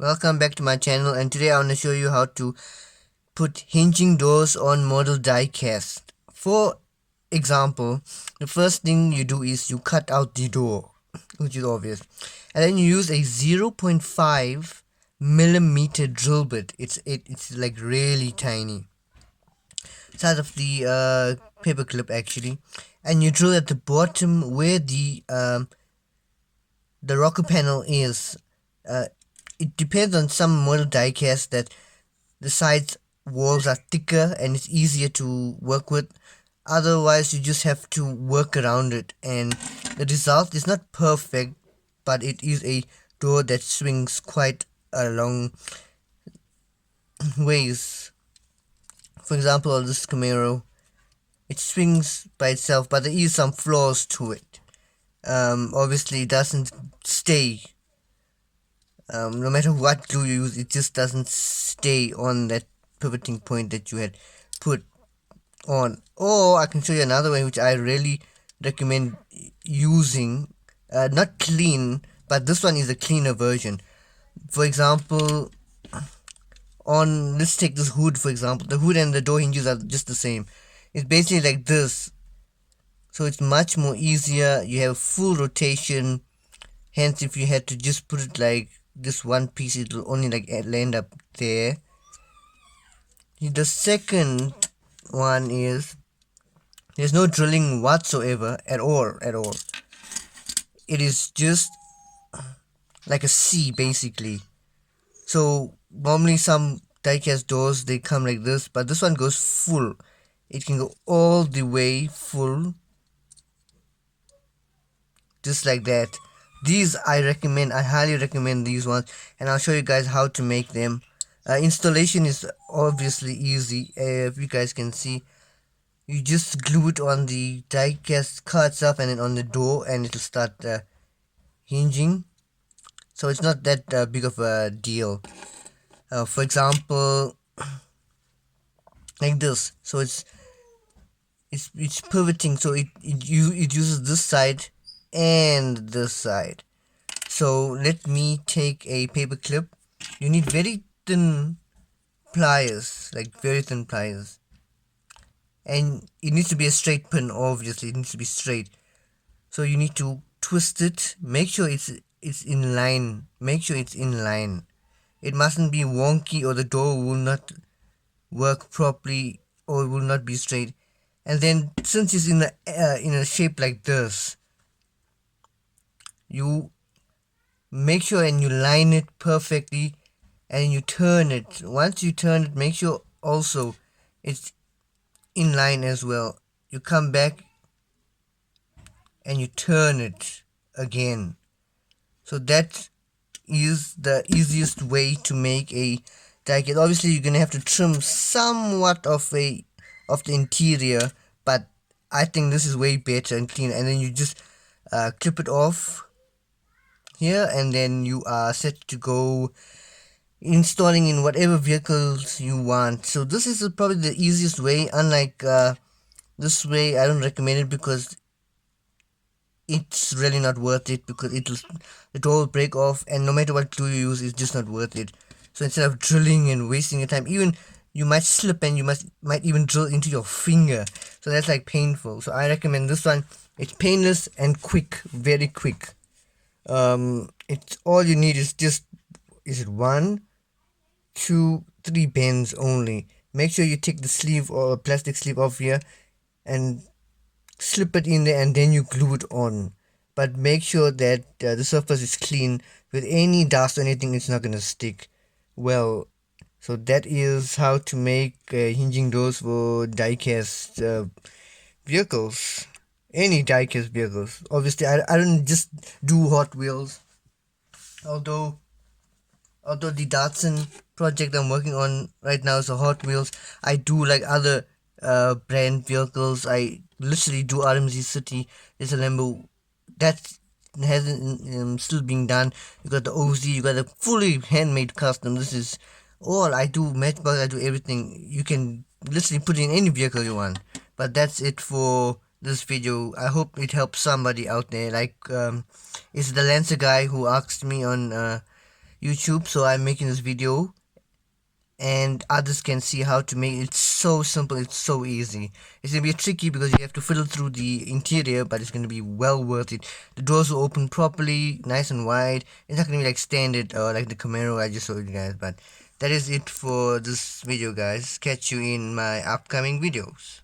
Welcome back to my channel, and today I want to show you how to put hinging doors on model diecast. For example, the first thing you do is you cut out the door, which is obvious, and then you use a 0.5 millimeter drill bit. It's like really tiny, size of the paper clip actually, and you drill at the bottom where the rocker panel is. Uh, it depends on some model diecast that the side walls are thicker and it's easier to work with. Otherwise, you just have to work around it, and the result is not perfect, but it is a door that swings quite a long ways. For example, this Camaro, it swings by itself, but there is some flaws to it. Obviously, it doesn't stay. No matter what glue you use, it just doesn't stay on that pivoting point that you had put on. Or I can show you another way which I really recommend using. Not clean, but this one is a cleaner version. For example, let's take this hood for example. The hood and the door hinges are just the same. It's basically like this, so it's much more easier. You have full rotation. Hence, if you had to just put it like this one piece, it will only like land up there. The second one is there's no drilling whatsoever at all. It is just like a C basically. So normally some diecast doors they come like this, but this one goes full. It can go all the way full, just like that. These I highly recommend these ones, and I'll show you guys how to make them. Installation is obviously easy. If you guys can see, you just glue it on the diecast card itself and then on the door, and it'll start hinging. So it's not that big of a deal. For example, like this. So it's pivoting. So it uses this side and this side. So let me take a paper clip. You need very thin pliers, like very thin pliers, and it needs to be a straight pin. Obviously, it needs to be straight. So you need to twist it. Make sure it's in line. Make sure it's in line. It mustn't be wonky, or the door will not work properly, or it will not be straight. And then, since it's in a shape like this, you make sure and you line it perfectly, and you turn it. Once you turn it, make sure also it's in line as well. You come back and you turn it again. So that is the easiest way to make a diecast. Obviously, you're gonna have to trim somewhat of the interior, but I think this is way better and cleaner. And then you just clip it off here, and then you are set to go installing in whatever vehicles you want. So this is probably the easiest way. Unlike this way, I don't recommend it because it's really not worth it, because it will break off, and no matter what glue you use, it's just not worth it. So instead of drilling and wasting your time, even you might slip and you might even drill into your finger, so that's like painful. So I recommend this one. It's painless and quick, very quick. It's all you need is it 1, 2, 3 bends only. Make sure you take the sleeve or plastic sleeve off here and slip it in there, and then you glue it on. But make sure that the surface is clean. With any dust or anything, it's not gonna stick well. So that is how to make hinging doors for diecast vehicles. Any diecast vehicles. Obviously, I don't just do Hot Wheels. Although the Datsun project I'm working on right now is a Hot Wheels, I do like other brand vehicles. I literally do RMZ City. There's a Lambo that hasn't still being done. You got the OZ, you got a fully handmade custom. This is all I do. Matchbox, I do everything. You can literally put in any vehicle you want. But that's it for this video. I hope it helps somebody out there. Like it's the Lancer guy who asked me on YouTube, so I'm making this video and others can see how to make it. It's so simple, it's so easy. It's gonna be tricky because you have to fiddle through the interior, but it's gonna be well worth it. The doors will open properly, nice and wide. It's not gonna be like standard or like the Camaro I just showed you guys. But that is it for this video, guys. Catch you in my upcoming videos.